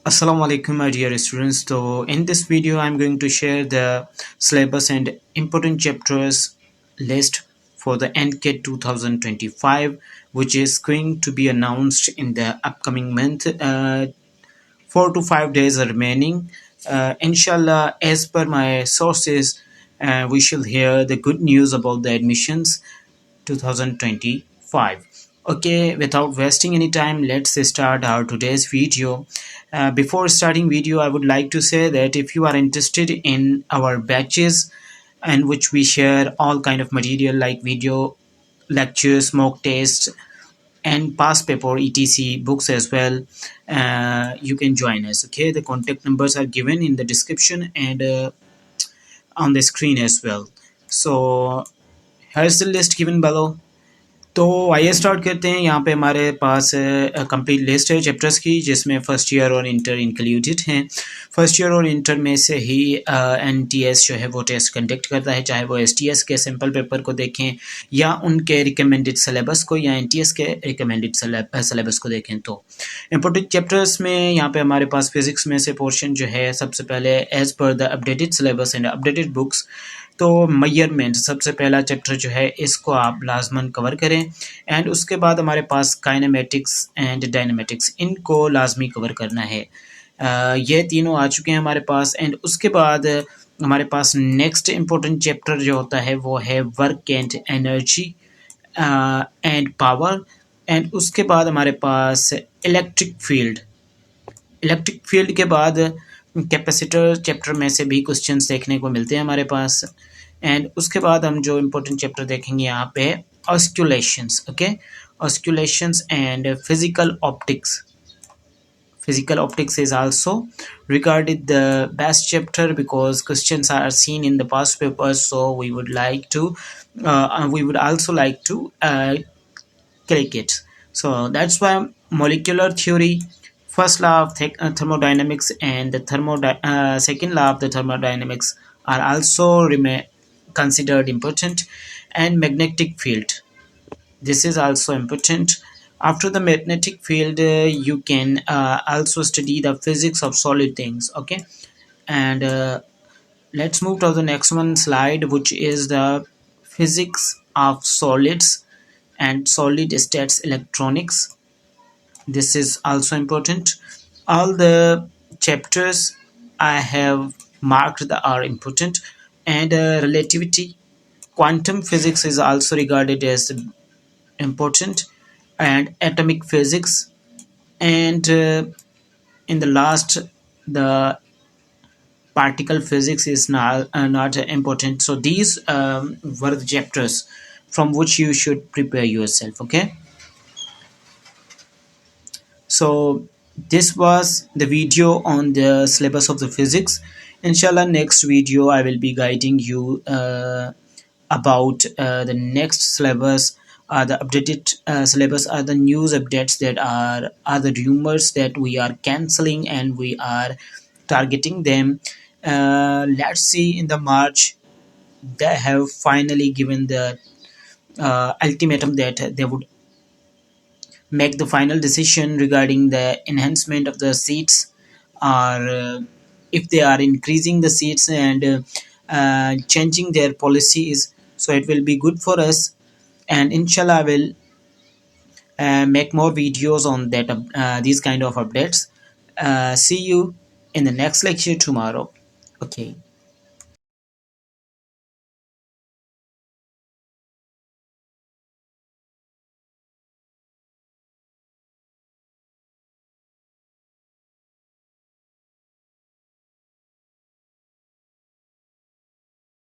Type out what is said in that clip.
Assalamu alaikum my dear students. So in this video I'm going to share the syllabus and important chapters list for the NCAT 2025, which is going to be announced in the upcoming month. 4 to 5 days are remaining. Inshallah, as per my sources, we shall hear the good news about the admissions 2025. Okay, without wasting any time, let's start our today's video. Before starting video, I would like to say that if you are interested in our batches in which we share all kind of material like video lectures, mock tests, and past paper etc books as well, you can join us. Okay, the contact numbers are given in the description and on the screen as well. So here's the list given below. तो आइए start करते हैं। यहाँ पे हमारे पास complete list है chapters की, जिसमें फर्स्ट ईयर और इंटर इंक्लूडेड हैं। फर्स्ट ईयर और इंटर में से ही एनटीएस जो है वो टेस्ट कंडक्ट करता है, चाहे वो एसटीएस के सिंपल पेपर को देखें या उनके रिकमेंडेड सिलेबस को या एनटीएस के रिकमेंडेड सिलेबस को देखें। तो इंपॉर्टेंट चैप्टर्स में यहाँ पे हमारे पास फिजिक्स में से पोर्शन जो है सबसे पहले as per the updated syllabus and updated books. तो मेजरमेंट सबसे पहला चैप्टर जो है, इसको आप लाजमन कवर करें। एंड उसके बाद हमारे पास काइनेमेटिक्स एंड डायनेमेटिक्स, इनको लाजमी कवर करना है। ये तीनों आ चुके हैं हमारे पास। एंड उसके बाद हमारे पास नेक्स्ट इम्पोर्टेंट चैप्टर जो होता है वो है work and energy and power. And उसके बाद हमारे पास इलेक्ट्रिक फील्ड के बाद कैपेसिटर चैप्टर में से भी क्वेश्चंस देखने को मिलते हैं हमारे पास। एंड उसके बाद हम जो इम्पोर्टेंट चैप्टर देखेंगे यहाँ पे oscillations. Okay, oscillations and physical optics is also regarded the best chapter because questions are seen in the past papers, so we would also like to click it. So that's why molecular theory, first law of thermodynamics and the second law of the thermodynamics are also considered important. And magnetic field, this is also important. After the magnetic field, you can also study the physics of solid things. Okay, and let's move to the next one slide, which is the physics of solids and solid states electronics. This is also important. All the chapters I have marked that are important. And relativity, quantum physics is also regarded as important, and atomic physics. And in the last, the particle physics is not important. So these were the chapters from which you should prepare yourself. Okay, so this was the video on the syllabus of the physics. Inshallah, next video I will be guiding you about the next syllabus. The updated syllabus are the news updates that are the rumors that we are cancelling and we are targeting them. Let's see, in the March they have finally given the ultimatum that they would make the final decision regarding the enhancement of the seats, or if they are increasing the seats and changing their policies. So it will be good for us, and inshallah I will make more videos on that, these kind of updates. See you in the next lecture tomorrow. Okay.